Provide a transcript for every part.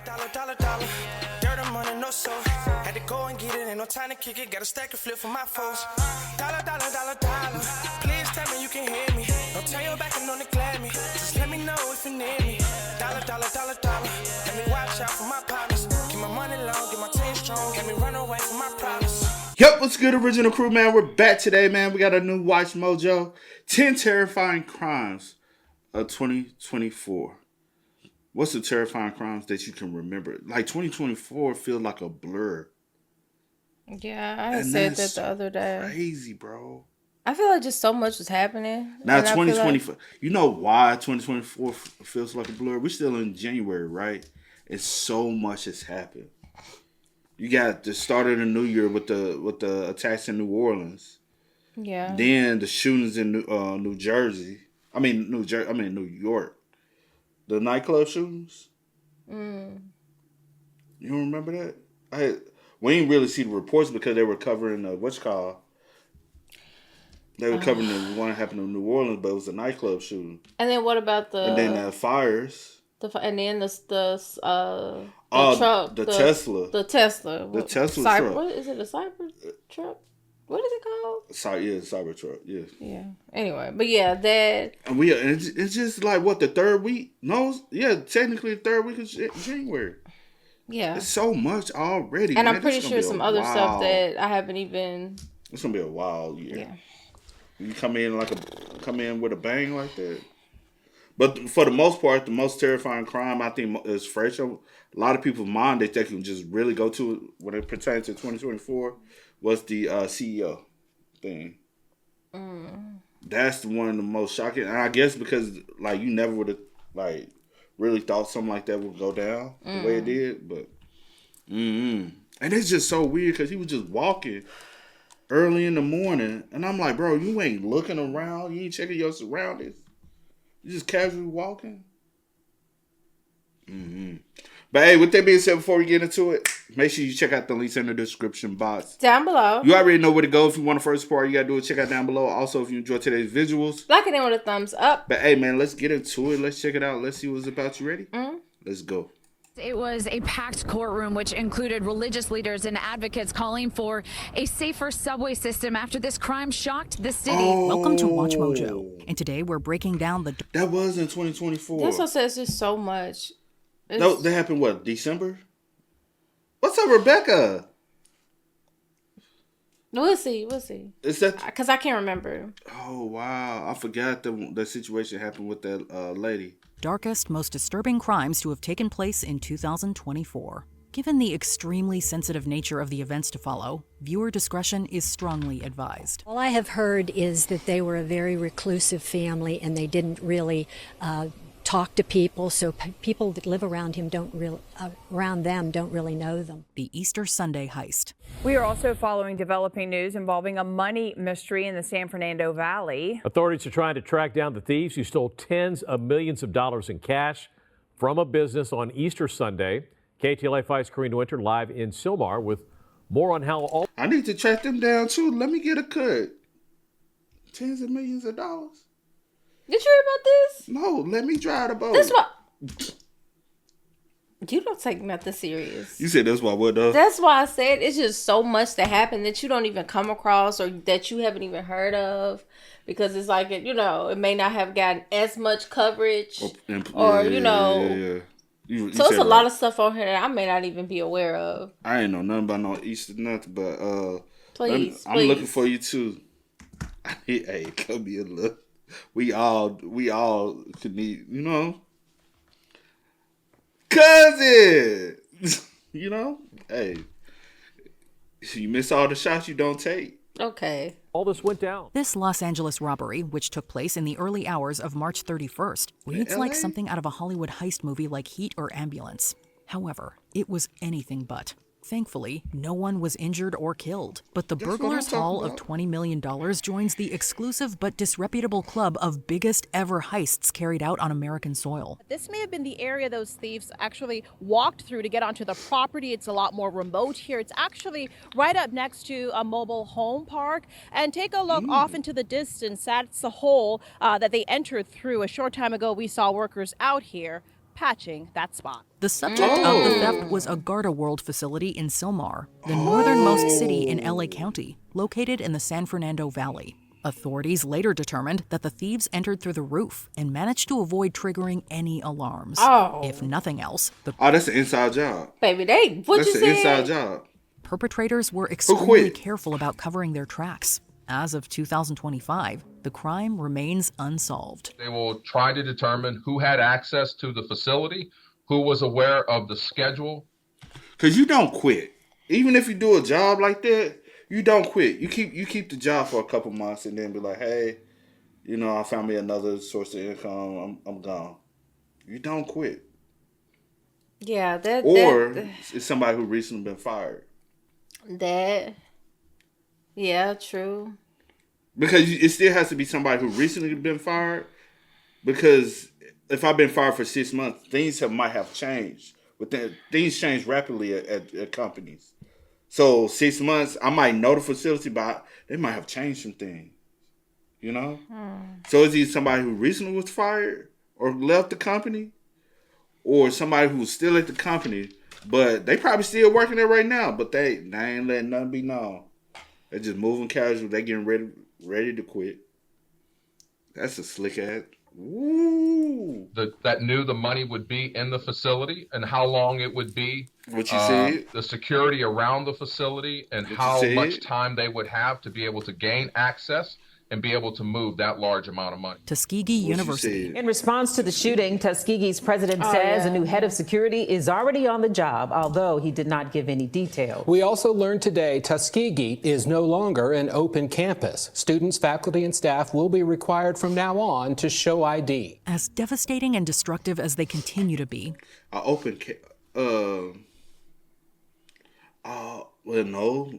Dollar. Dirt and money, no soul. Had to go and get it, ain't no time to kick it. Got a stack of flip for my foes. Dollar. Please tell me you can hear me. Don't turn your back and don't neglect me. Just let me know if you need me. Dollar. Let me watch out for my partners. Keep my money long, get my team strong. Let me run away from my problems. Yep, what's good, original crew, man? We're back today, man. We got a new Watch Mojo. 10 terrifying crimes of 2024. What's the terrifying crimes that you can remember? Like, 2024 feels like a blur. Yeah, I said that the other day. Crazy, bro. I feel like just so much was happening. Now, 2024, you know why 2024 feels like a blur? We're still in January, right? And so much has happened. You got the start of the new year with the attacks in New Orleans. Yeah. Then the shootings in New York. The nightclub shootings. You don't remember that? We didn't really see the reports because they were covering They were covering the one that happened in New Orleans, but it was a nightclub shooting. And then what about And then fires. And then the truck. The Tesla. The Tesla. The Tesla truck. What is it? A cyber truck? What is it called? Cyber truck. Yeah. Yeah. Anyway, but yeah, that. And it's just like what, the third week? No, yeah, technically the third week of January. Yeah. It's so much already. And I'm pretty sure some other stuff that I haven't even. It's gonna be a wild year. Yeah. You come in with a bang like that. But for the most part, the most terrifying crime I think is fresh. A lot of people's mind they can just really go to when it pertains to 2024 was the CEO thing. That's one of the most shocking. And I guess because like you never would have like really thought something like that would go down the way it did. But and it's just so weird because he was just walking early in the morning, and I'm like, bro, you ain't looking around, you ain't checking your surroundings, you just casually walking. But hey, with that being said, before we get into it, make sure you check out the links in the description box down below. You already know where to go. If you want the first part, you gotta do it. Check out down below. Also, if you enjoy today's visuals, like it in with a thumbs up. But hey, man, let's get into it. Let's check it out. Let's see what's about. You ready? Let's go. It was a packed courtroom, which included religious leaders and advocates calling for a safer subway system after this crime shocked the city. Welcome to Watch Mojo. And today we're breaking down the... That was in 2024. That's what says just so much. That happened, what, December? What's up, Rebecca? We'll see. Is that... Because I can't remember. Oh, wow. I forgot the situation happened with that lady. Darkest, most disturbing crimes to have taken place in 2024. Given the extremely sensitive nature of the events to follow, viewer discretion is strongly advised. All I have heard is that they were a very reclusive family and they didn't really talk to people, so people that live around them don't really know them. The Easter Sunday heist. We are also following developing news involving a money mystery in the San Fernando Valley. Authorities are trying to track down the thieves who stole tens of millions of dollars in cash from a business on Easter Sunday. KTLA 5's Karina Winter live in Sylmar with more on how all... I need to track them down too. Let me get a cut. Tens of millions of dollars. Did you hear about this? No, let me drive the boat. That's why... You don't take nothing serious. You said that's why what though? That's why I said it's just so much that happened that you don't even come across or that you haven't even heard of. Because it's like, it may not have gotten as much coverage. So it's a lot of stuff on here that I may not even be aware of. I ain't know nothing about no Easter nothing, but please. I'm looking for you too. Hey, come here, look. We all could need, cousin. Hey, you miss all the shots you don't take. Okay. All this went down. This Los Angeles robbery, which took place in the early hours of March 31st, reads like something out of a Hollywood heist movie like Heat or Ambulance. However, it was anything but. Thankfully, no one was injured or killed, but the burglar's haul of $20 million joins the exclusive but disreputable club of biggest ever heists carried out on American soil. This may have been the area those thieves actually walked through to get onto the property. It's a lot more remote here. It's actually right up next to a mobile home park. And take a look off into the distance. That's the hole that they entered through. A short time ago, we saw workers out here patching that spot. The subject of the theft was a Garda World facility in Sylmar, the northernmost city in LA County, located in the San Fernando Valley. Authorities later determined that the thieves entered through the roof and managed to avoid triggering any alarms. If nothing else, the that's an inside job. Baby, that's an inside job. Perpetrators were extremely careful about covering their tracks. As of 2025, the crime remains unsolved. They will try to determine who had access to the facility, who was aware of the schedule. Because you don't quit. Even if you do a job like that, you don't quit. You keep the job for a couple months and then be like, hey, I found me another source of income. I'm gone. You don't quit. Yeah, it's somebody who recently been fired. Yeah, true. Because it still has to be somebody who recently been fired. Because if I've been fired for 6 months, things might have changed. But then things change rapidly at companies. So 6 months, I might know the facility, but they might have changed some things. So is he somebody who recently was fired or left the company? Or somebody who's still at the company, but they probably still working there right now, but they ain't letting nothing be known. They're just moving casual. They getting ready to quit. That's a slick ass. Woo! That knew the money would be in the facility and how long it would be. What you said? The security around the facility and how much time they would have to be able to gain access and be able to move that large amount of money. Tuskegee University. In response to the shooting, Tuskegee's president says a new head of security is already on the job, although he did not give any details. We also learned today Tuskegee is no longer an open campus. Students, faculty, and staff will be required from now on to show ID. As devastating and destructive as they continue to be. Well, no.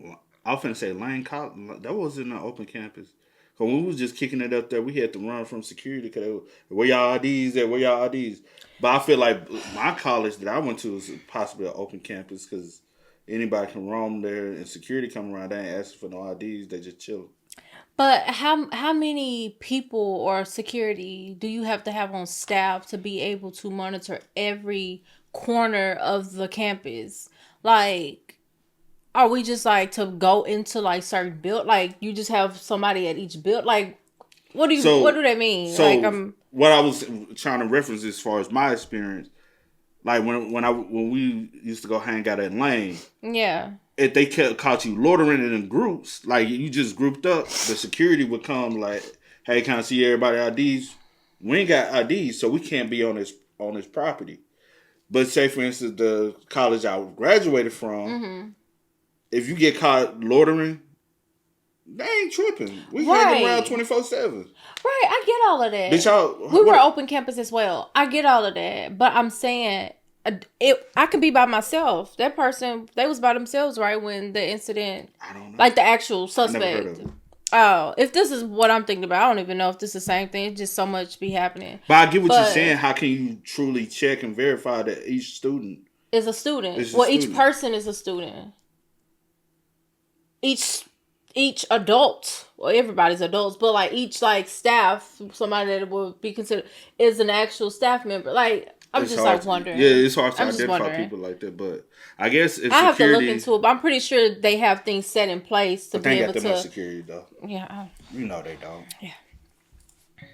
I was finna say Lane College. That wasn't an open campus. Cause when we was just kicking it up there, we had to run from security. Cause where y'all IDs at? Where y'all IDs? But I feel like my college that I went to was possibly an open campus because anybody can roam there and security come around. They ain't asking for no IDs. They just chilling. But how many people or security do you have to have on staff to be able to monitor every corner of the campus? Like, are we just like to go into like certain build? Like you just have somebody at each build? Like, what do that mean? So like, what I was trying to reference as far as my experience, like when we used to go hang out at Lane. Yeah. If they caught you loitering in groups, like you just grouped up, the security would come like, hey, can I see everybody IDs? We ain't got IDs, so we can't be on this property. But say, for instance, the college I graduated from, if you get caught loitering, they ain't tripping. We hang around 24/7. Right, I get all of that. Bitch, we were open campus as well. I get all of that. But I'm saying, I could be by myself. That person, they was by themselves, right, when the incident, I don't know. like the actual suspect. I never heard of it. Oh, if this is what I'm thinking about, I don't even know if this is the same thing. It's just so much be happening. But I get what you're saying. How can you truly check and verify that each student is a student? Each person is a student. Each adult, well, everybody's adults, but like each like staff, somebody that would be considered is an actual staff member. Like I'm just like wondering. Yeah, it's hard to identify people like that, but I guess if I have to look into it. But I'm pretty sure they have things set in place to be able to. They got much security though. Yeah, you know they don't. Yeah.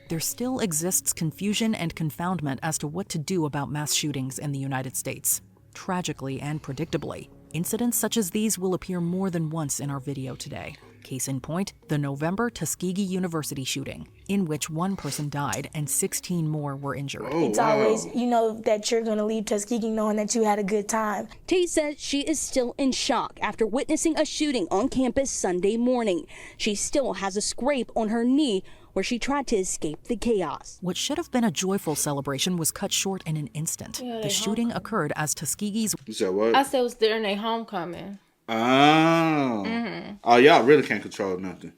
There still exists confusion and confoundment as to what to do about mass shootings in the United States. Tragically and predictably, incidents such as these will appear more than once in our video today. Case in point, the November Tuskegee University shooting, in which one person died and 16 more were injured. It's always, that you're going to leave Tuskegee knowing that you had a good time. Tay says she is still in shock after witnessing a shooting on campus Sunday morning. She still has a scrape on her knee where she tried to escape the chaos. What should have been a joyful celebration was cut short in an instant. Yeah, the shooting occurred as Tuskegee's... You said what? I said it was during their homecoming. Oh. Oh, y'all really can't control nothing.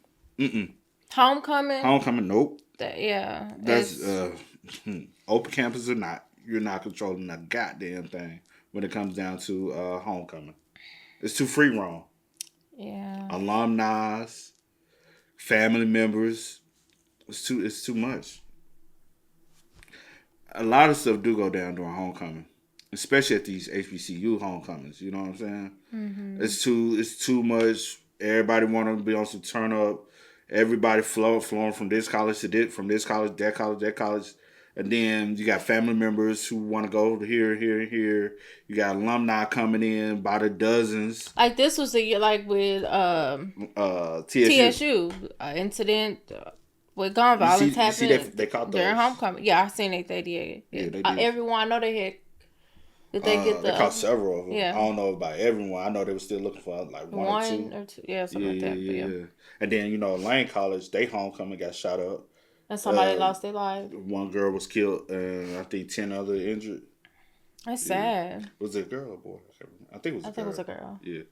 Homecoming? Homecoming, nope. That's open campus or not, you're not controlling a goddamn thing when it comes down to homecoming. It's too free roam. Yeah. Alumni, family members. It's too much. A lot of stuff do go down during homecoming. especially at these HBCU homecomings. You know what I'm saying? Mm-hmm. It's too much. Everybody want to be on some turn up. Everybody flowing from this college to from this college, that college. And then you got family members who want to go here. You got alumni coming in by the dozens. Like this was a year, like with TSU incident with gun violence happened. They caught those during homecoming. Yeah, I seen it. They did. Yeah, they did. Everyone I know they had. Did they get the? They caught several of them. Yeah. I don't know about everyone. I know they were still looking for like one or two. Yeah, something like that. Yeah. And then Lane College, they homecoming got shot up. And somebody lost their life. One girl was killed, and I think 10 other injured. That's sad. Was it a girl or boy? I think it was a girl. I think it was a girl. Yeah.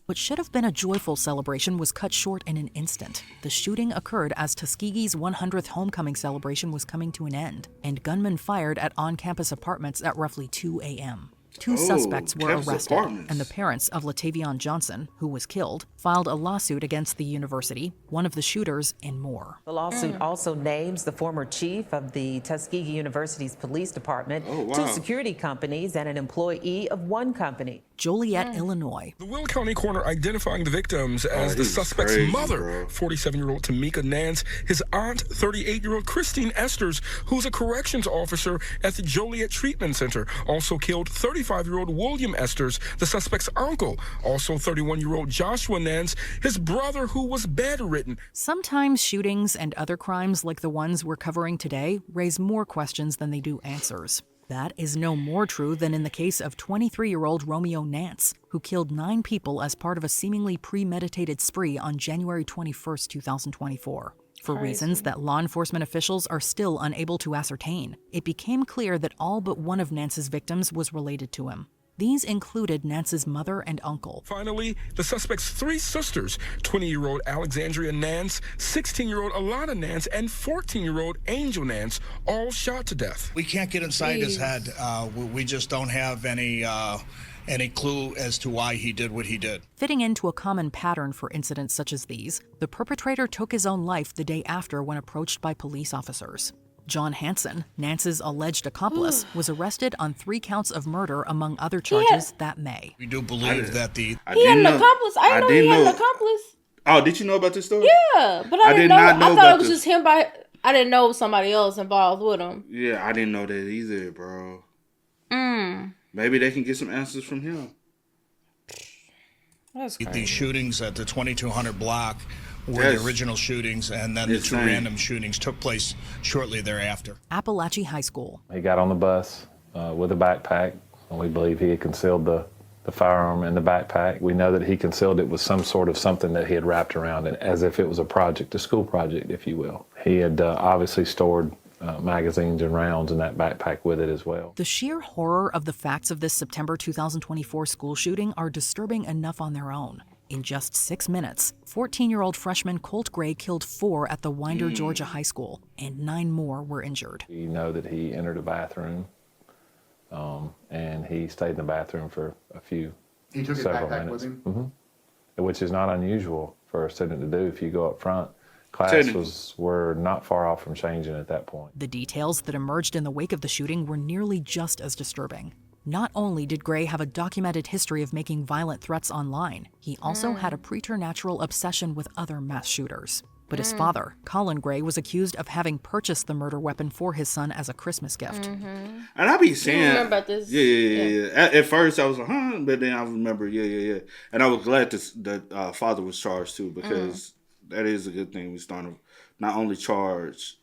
What should have been a joyful celebration was cut short in an instant. The shooting occurred as Tuskegee's 100th homecoming celebration was coming to an end, and gunmen fired at on-campus apartments at roughly 2 a.m. Two suspects were arrested, and the parents of Latavion Johnson, who was killed, filed a lawsuit against the university, one of the shooters, and more. The lawsuit also names the former chief of the Tuskegee University's police department, 2 security companies, and an employee of one company. Joliet, Illinois. The Will County coroner identifying the victims as the suspect's mother, 47-year-old Tamika Nance, his aunt, 38-year-old Christine Esters, who's a corrections officer at the Joliet Treatment Center, also killed 35-year-old William Esters, the suspect's uncle, also 31-year-old Joshua Nance, his brother who was bedridden. Sometimes shootings and other crimes like the ones we're covering today raise more questions than they do answers. That is no more true than in the case of 23-year-old Romeo Nance, who killed 9 people as part of a seemingly premeditated spree on January 21st, 2024. For reasons that law enforcement officials are still unable to ascertain, it became clear that all but one of Nance's victims was related to him. These included Nance's mother and uncle. Finally, the suspect's 3 sisters, 20-year-old Alexandria Nance, 16-year-old Alana Nance, and 14-year-old Angel Nance, all shot to death. We can't get inside his head. We just don't have any clue as to why he did what he did. Fitting into a common pattern for incidents such as these, the perpetrator took his own life the day after when approached by police officers. John Hanson, Nance's alleged accomplice, was arrested on 3 counts of murder among other charges that May. We do believe that he had an accomplice. I didn't know he had an accomplice. Oh, did you know about this story? Yeah, but I didn't know. I thought it was just him I didn't know somebody else involved with him. Yeah, I didn't know that either, bro. Maybe they can get some answers from him. That's crazy. These shootings at the 2200 block were the original shootings, and then the 2 random shootings took place shortly thereafter. Apalachee High School. He got on the bus with a backpack, and we believe he had concealed the firearm in the backpack. We know that he concealed it with some sort of something that he had wrapped around it, as if it was a project, a school project, if you will. He had obviously stored magazines and rounds in that backpack with it as well. The sheer horror of the facts of this September 2024 school shooting are disturbing enough on their own. In just 6 minutes, 14-year-old freshman Colt Gray killed 4 at the Winder, Georgia high school, and 9 more were injured. You know that he entered a bathroom, and he stayed in the bathroom for several minutes. He took his backpack with him? Mm-hmm. Which is not unusual for a student to do. If you go up front, classes were not far off from changing at that point. The details that emerged in the wake of the shooting were nearly just as disturbing. Not only did Gray have a documented history of making violent threats online, he also had a preternatural obsession with other mass shooters. But his father, Colin Gray, was accused of having purchased the murder weapon for his son as a Christmas gift. And I be saying, you remember about this? Yeah. At first, I was like, but then I remember, yeah. And I was glad that father was charged too, because that is a good thing. We starting to not only charge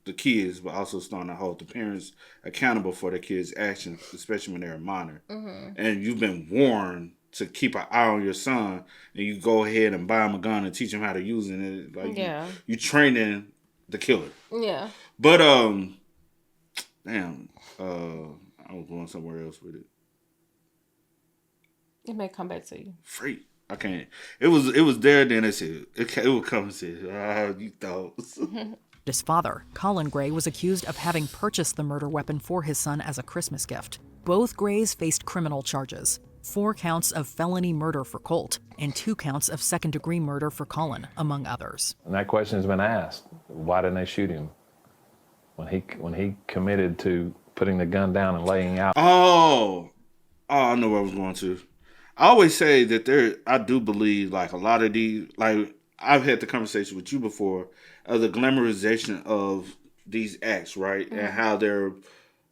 the kids, but also starting to hold the parents accountable for their kids' actions, especially when they're a minor. And you've been warned to keep an eye on your son, and you go ahead and buy him a gun and teach him how to use it. Like you training the killer. Yeah. But damn, I was going somewhere else with it. It may come back to you. Freak. I can't. It was there. Then it said it would come and say, you thought. His father, Colin Gray, was accused of having purchased the murder weapon for his son as a Christmas gift. Both Grays faced criminal charges: 4 counts of felony murder for Colt and 2 counts of second-degree murder for Colin, among others. And that question has been asked: why didn't they shoot him when he committed to putting the gun down and laying out? Oh, I know where I was going to. I always say that I do believe like a lot of these, like I've had the conversation with you before, of the glamorization of these acts, right? Mm-hmm. And how they're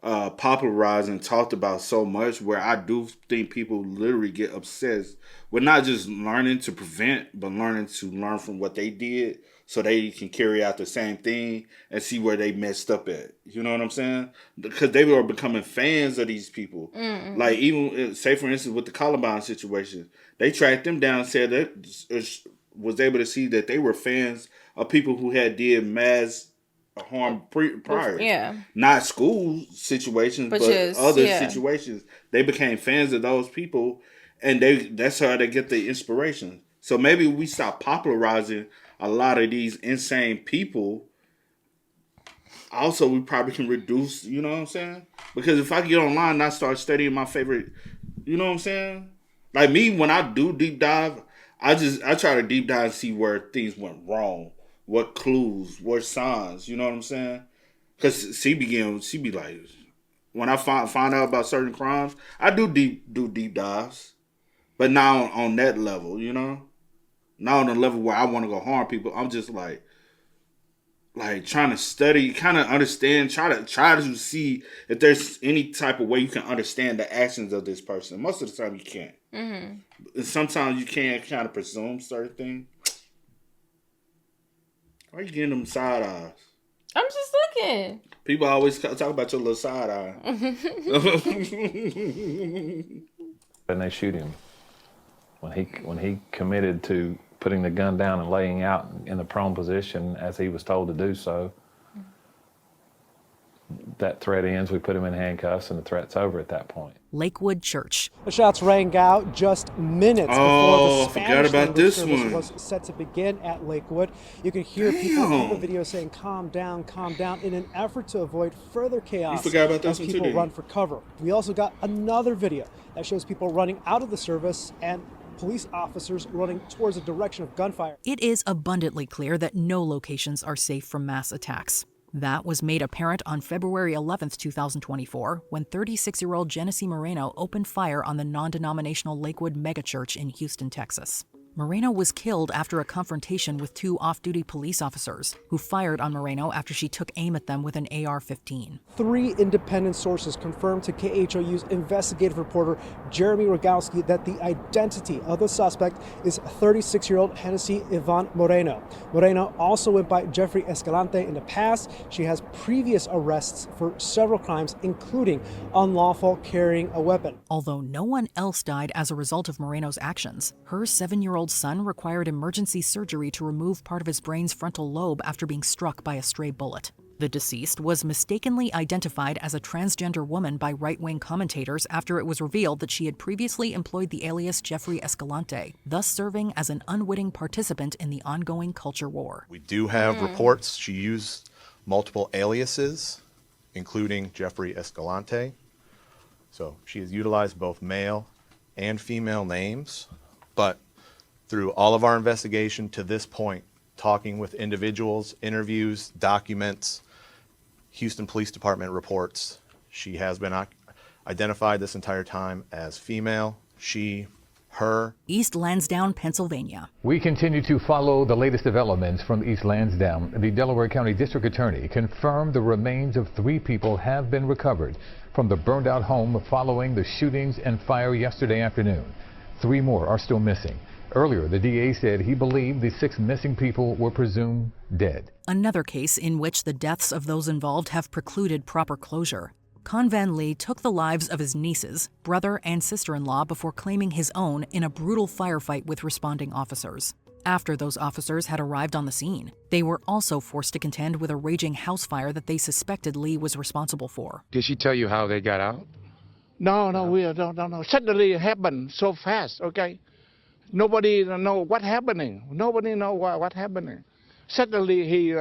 popularized and talked about so much, where I do think people literally get obsessed with not just learning to prevent, but learning to learn from what they did so they can carry out the same thing and see where they messed up at. You know what I'm saying? Because they were becoming fans of these people. Mm-hmm. Like even, say for instance, with the Columbine situation, they tracked them down and said that was able to see that they were fans of people who had did mass harm prior. Yeah. Not school situations, but other situations. They became fans of those people, and that's how they get the inspiration. So maybe we stop popularizing a lot of these insane people. Also, we probably can reduce, you know what I'm saying? Because if I get online and I start studying my favorite, you know what I'm saying? Like me, when I do deep dive, I try to deep dive and see where things went wrong. What clues, what signs, you know what I'm saying? Because she be like, when I find out about certain crimes, I do deep dives. But now on that level, you know? Not on the level where I want to go harm people. I'm just like trying to study, kind of understand, try to see if there's any type of way you can understand the actions of this person. Most of the time you can't. Mm-hmm. Sometimes you can kind of presume certain things. Why are you getting them side eyes? I'm just looking. People always talk about your little side eye. And they shoot him. When he committed to putting the gun down and laying out in the prone position as he was told to do so, that threat ends. We put him in handcuffs and the threat's over at that point. Lakewood Church. The shots rang out just minutes before the Spanish language service was set to begin at Lakewood. You can hear people in the video saying, calm down, in an effort to avoid further chaos as people run for cover. We also got another video that shows people running out of the service and police officers running towards the direction of gunfire. It is abundantly clear that no locations are safe from mass attacks. That was made apparent on February 11th, 2024, when 36-year-old Genesee Moreno opened fire on the non-denominational Lakewood megachurch in Houston, Texas. Moreno was killed after a confrontation with two off-duty police officers who fired on Moreno after she took aim at them with an AR-15. 3 independent sources confirmed to KHOU's investigative reporter Jeremy Rogowski that the identity of the suspect is 36-year-old Genesee Yvonne Moreno. Moreno also went by Jeffrey Escalante in the past. She has previous arrests for several crimes, including unlawful carrying a weapon. Although no one else died as a result of Moreno's actions, her 7-year-old son required emergency surgery to remove part of his brain's frontal lobe after being struck by a stray bullet. The deceased was mistakenly identified as a transgender woman by right-wing commentators after it was revealed that she had previously employed the alias Jeffrey Escalante, thus serving as an unwitting participant in the ongoing culture war. We do have reports she used multiple aliases, including Jeffrey Escalante. So she has utilized both male and female names, but through all of our investigation to this point, talking with individuals, interviews, documents, Houston Police Department reports, she has been identified this entire time as female, she, her. East Lansdowne, Pennsylvania. We continue to follow the latest developments from East Lansdowne. The Delaware County District Attorney confirmed the remains of 3 people have been recovered from the burned out home following the shootings and fire yesterday afternoon. 3 more are still missing. Earlier, the DA said he believed the 6 missing people were presumed dead. Another case in which the deaths of those involved have precluded proper closure. Con Van Lee took the lives of his nieces, brother, and sister-in-law before claiming his own in a brutal firefight with responding officers. After those officers had arrived on the scene, they were also forced to contend with a raging house fire that they suspected Lee was responsible for. Did she tell you how they got out? No, we don't know. Suddenly it happened so fast, okay? Nobody know what happening. Nobody know what happening. Suddenly he's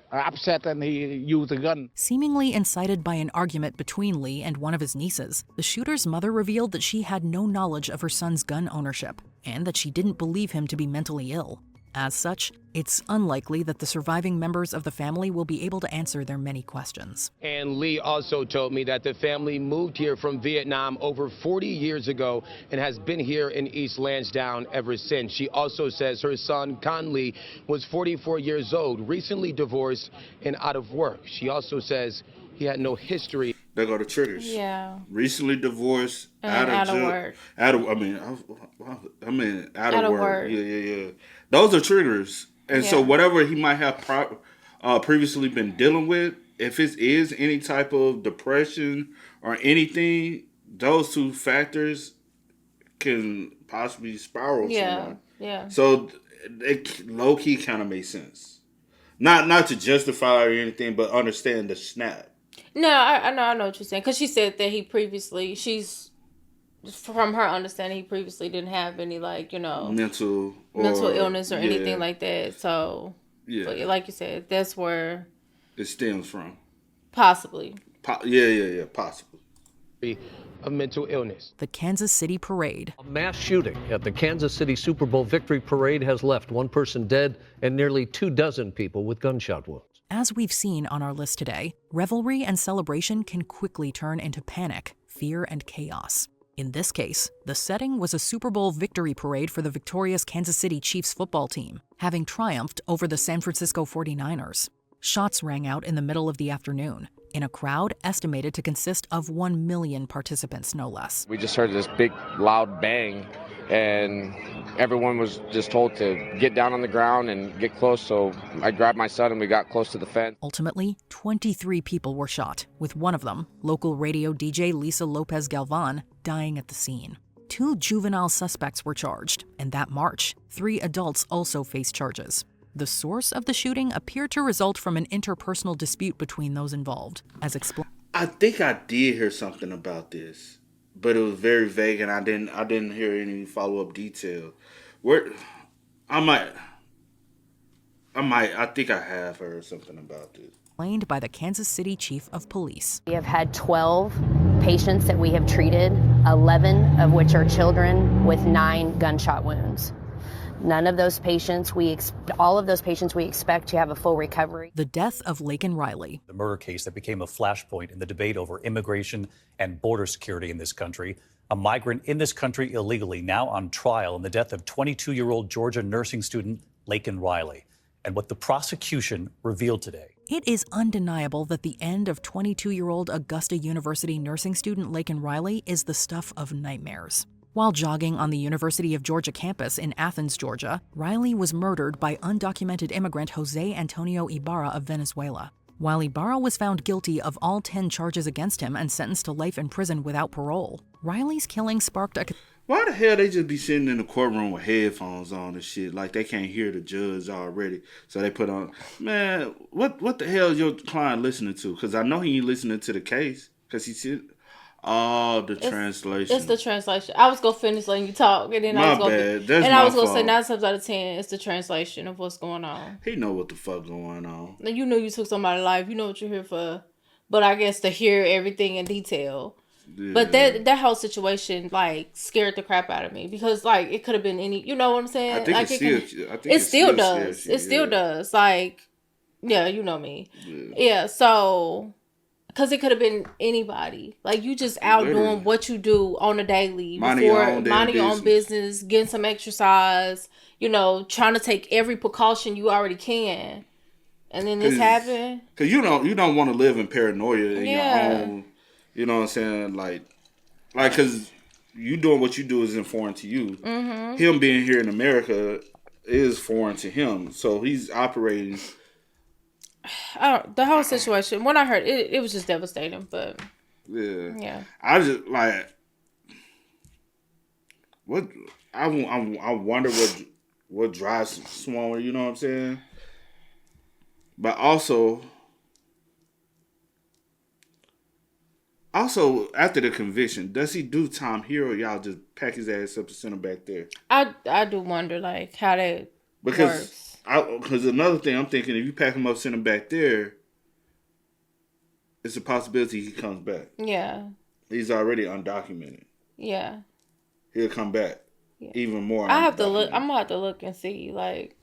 upset and he used a gun. Seemingly incited by an argument between Lee and one of his nieces, the shooter's mother revealed that she had no knowledge of her son's gun ownership and that she didn't believe him to be mentally ill. As such, it's unlikely that the surviving members of the family will be able to answer their many questions. And Lee also told me that the family moved here from Vietnam over 40 years ago and has been here in East Lansdowne ever since. She also says her son, Con Lee, was 44 years old, recently divorced and out of work. She also says he had no history. They go to triggers. Yeah. Recently divorced, out of work. Out of work. Yeah. Those are triggers. And so whatever he might have previously been dealing with, if it is any type of depression or anything, those two factors can possibly spiral someone. Yeah. So it low key kind of makes sense. Not to justify or anything, but understand the snap. No, I know what you're saying. Because she said that from her understanding, he previously didn't have any, like, mental illness or anything like that. So, but like you said, that's where it stems from. Possibly. Possibly. Of mental illness. The Kansas City Parade. A mass shooting at the Kansas City Super Bowl victory parade has left one person dead and nearly 24 people with gunshot wounds. As we've seen on our list today, revelry and celebration can quickly turn into panic, fear, and chaos. In this case, the setting was a Super Bowl victory parade for the victorious Kansas City Chiefs football team, having triumphed over the San Francisco 49ers. Shots rang out in the middle of the afternoon, in a crowd estimated to consist of 1 million participants, no less. We just heard this big, loud bang, and everyone was just told to get down on the ground and get close, so I grabbed my son and we got close to the fence. Ultimately, 23 people were shot, with one of them, local radio DJ Lisa Lopez Galvan, dying at the scene. 2 juvenile suspects were charged, and that March, 3 adults also faced charges. The source of the shooting appeared to result from an interpersonal dispute between those involved, as explained. I think I did hear something about this, but it was very vague, and I didn't hear any follow-up detail. I think I have heard something about this. Explained by the Kansas City Chief of Police. We have had 12 patients that we have treated, 11 of which are children with 9 gunshot wounds. None of those patients, all of those patients we expect to have a full recovery. The death of Laken Riley. The murder case that became a flashpoint in the debate over immigration and border security in this country. A migrant in this country illegally, now on trial in the death of 22-year-old Georgia nursing student Laken Riley. And what the prosecution revealed today. It is undeniable that the end of 22-year-old Augusta University nursing student Laken Riley is the stuff of nightmares. While jogging on the University of Georgia campus in Athens, Georgia, Riley was murdered by undocumented immigrant Jose Antonio Ibarra of Venezuela. While Ibarra was found guilty of all 10 charges against him and sentenced to life in prison without parole, Riley's killing sparked a... Why the hell they just be sitting in the courtroom with headphones on and shit? Like they can't hear the judge already. So they put on... Man, what the hell is your client listening to? Because I know he ain't listening to the case. Because he said... Oh, translation. It's the translation. I was gonna finish letting you talk, and then I was gonna say 9 times out of 10, it's the translation of what's going on. He know what the fuck going on. Now, you know you took somebody's life. You know what you're here for. But I guess to hear everything in detail. Yeah. But that whole situation like scared the crap out of me because like it could have been any. You know what I'm saying? I think like, it still does. It still does. Like, yeah, you know me. Yeah so. Because it could have been anybody. Like, you just out doing what you do on a daily. Minding your own business, getting some exercise, trying to take every precaution you already can. And then this happened. Because you don't want to live in paranoia in your own, you know what I'm saying? Like, because you doing what you do isn't foreign to you. Mm-hmm. Him being here in America is foreign to him. So he's operating... the whole situation, when I heard it, it was just devastating, but yeah. I just like I wonder what drives someone, you know what I'm saying? But also after the conviction, does he do time here or y'all just pack his ass up and send him back there? I do wonder like how that works. Because another thing I'm thinking, if you pack him up, send him back there, it's a possibility he comes back. Yeah. He's already undocumented. Yeah. He'll come back even more. I'm gonna have to look and see. Like,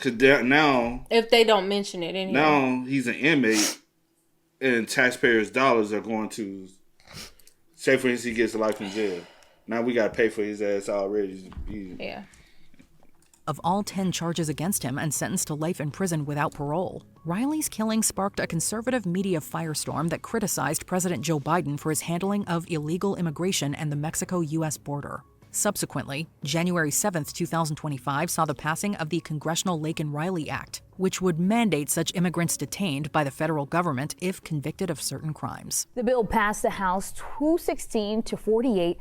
Cause now, if they don't mention it anyway. Now he's an inmate, and taxpayers' dollars are going to, say for instance, he gets life in jail. Now we got to pay for his ass already. Yeah. Of all 10 charges against him and sentenced to life in prison without parole, Riley's killing sparked a conservative media firestorm that criticized President Joe Biden for his handling of illegal immigration and the Mexico-U.S. border. Subsequently, January 7, 2025 saw the passing of the Congressional Laken Riley Act, which would mandate such immigrants detained by the federal government if convicted of certain crimes. The bill passed the House 216 to 48.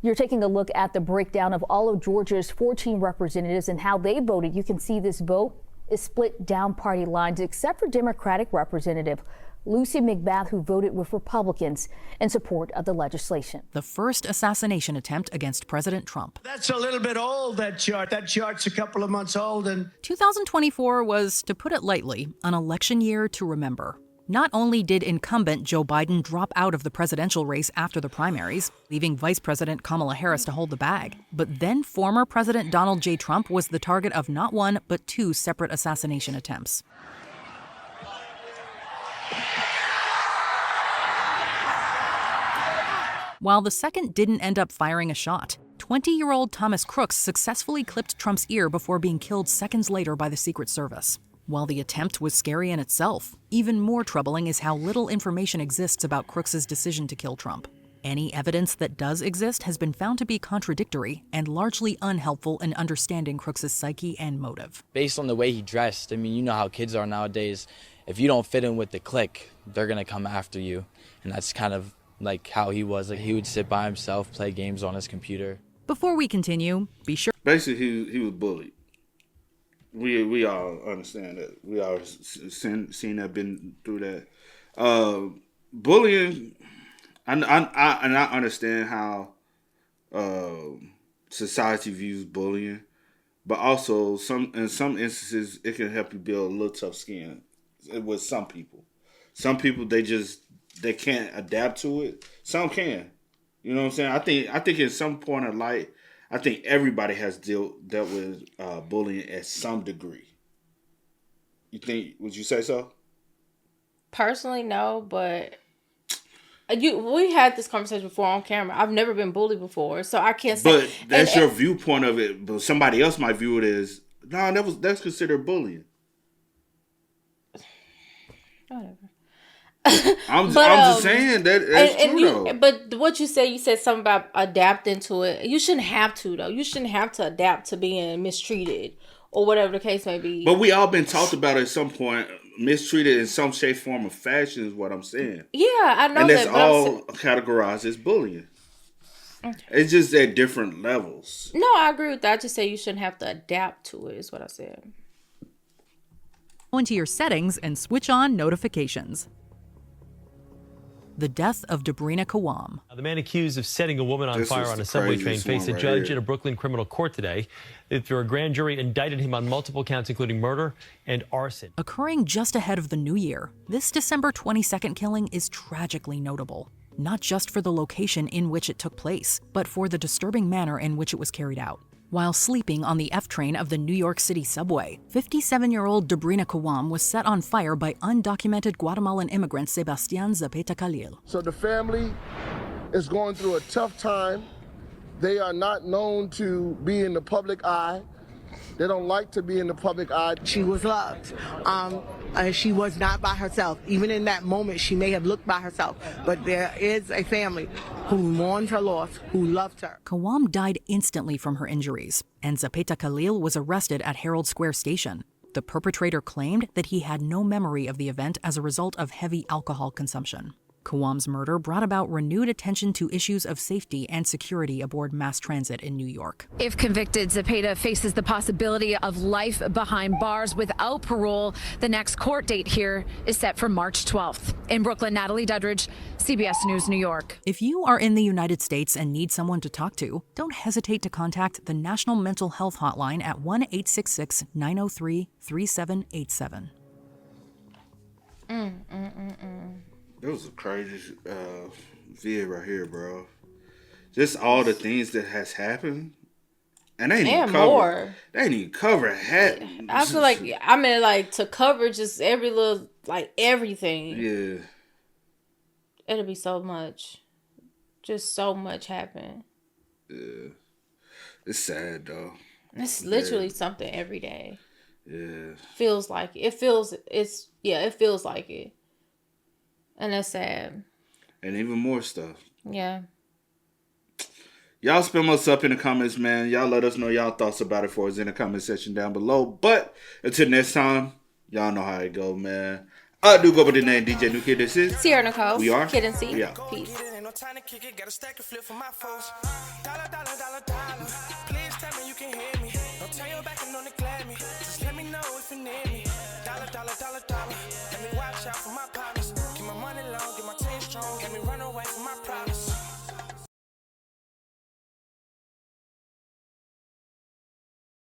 You're taking a look at the breakdown of all of Georgia's 14 representatives and how they voted. You can see this vote is split down party lines, except for Democratic Representative Lucy McBath, who voted with Republicans in support of the legislation. The first assassination attempt against President Trump. That's a little bit old, that chart. That chart's a couple of months old. And 2024 was, to put it lightly, an election year to remember. Not only did incumbent Joe Biden drop out of the presidential race after the primaries, leaving Vice President Kamala Harris to hold the bag, but then former President Donald J. Trump was the target of not one, but two separate assassination attempts. While the second didn't end up firing a shot, 20-year-old Thomas Crooks successfully clipped Trump's ear before being killed seconds later by the Secret Service. While the attempt was scary in itself, even more troubling is how little information exists about Crooks's decision to kill Trump. Any evidence that does exist has been found to be contradictory and largely unhelpful in understanding Crooks's psyche and motive. Based on the way he dressed, I mean, you know how kids are nowadays. If you don't fit in with the clique, they're gonna come after you. And that's kind of like how he was. Like, he would sit by himself, play games on his computer. Before we continue, be sure. Basically, he was bullied. We all understand that. We all seen that, been through that. Bullying, and I understand how society views bullying, but also in some instances it can help you build a little tough skin with some people. Some people they can't adapt to it. Some can. You know what I'm saying? I think at some point in life, I think everybody has dealt with bullying at some degree. Would you say so? Personally, no, but we had this conversation before on camera. I've never been bullied before, so I can't say. But that's your viewpoint of it. But somebody else might view it as, no, that's considered bullying. Whatever. I'm just saying that's true though. But what you said something about adapting to it. You shouldn't have to though. You shouldn't have to adapt to being mistreated or whatever the case may be. But we all been talked about at some point, mistreated in some shape, form, or fashion is what I'm saying. Yeah, I know and that. And that's all categorized as bullying. Okay. It's just at different levels. No, I agree with that. I just say you shouldn't have to adapt to it is what I said. Go into your settings and switch on notifications. The death of Debrina Kawam. The man accused of setting a woman on fire on a subway train faced a judge in a Brooklyn criminal court today. After a grand jury indicted him on multiple counts, including murder and arson. Occurring just ahead of the new year, this December 22nd killing is tragically notable. Not just for the location in which it took place, but for the disturbing manner in which it was carried out. While sleeping on the F train of the New York City subway, 57-year-old Debrina Kawam was set on fire by undocumented Guatemalan immigrant Sebastian Zapeta Khalil. So the family is going through a tough time. They are not known to be in the public eye. They don't like to be in the public eye. She was loved. She was not by herself. Even in that moment, she may have looked by herself. But there is a family who mourned her loss, who loved her. Kawam died instantly from her injuries, and Zapeta Khalil was arrested at Herald Square Station. The perpetrator claimed that he had no memory of the event as a result of heavy alcohol consumption. Kawam's murder brought about renewed attention to issues of safety and security aboard mass transit in New York. If convicted, Zapeta faces the possibility of life behind bars without parole. The next court date here is set for March 12th. In Brooklyn, Natalie Duddridge, CBS News, New York. If you are in the United States and need someone to talk to, don't hesitate to contact the National Mental Health Hotline at 1-866-903-3787. That was a crazy vid right here, bro. Just all the things that has happened, And they ain't and even cover. more. They ain't even cover hat. I feel like like to cover just every little everything. Yeah. It'll be so much. Just so much happen. Yeah. It's sad though. It's literally something every day. Yeah. Feels like it. It feels like it. And that's sad. And even more stuff. Yeah. Y'all spam us up in the comments, man. Y'all let us know y'all thoughts about it for us in the comment section down below. But until next time, y'all know how it go, man. I do go by the name DJ New Kid. This is Sierra Nicole. We are Kid and C. We out. Peace. Please tell me you can hear me. Don't turn your back and don't neglect me. Just let me know if you need me. Dollar, dollar, dollar, dollar.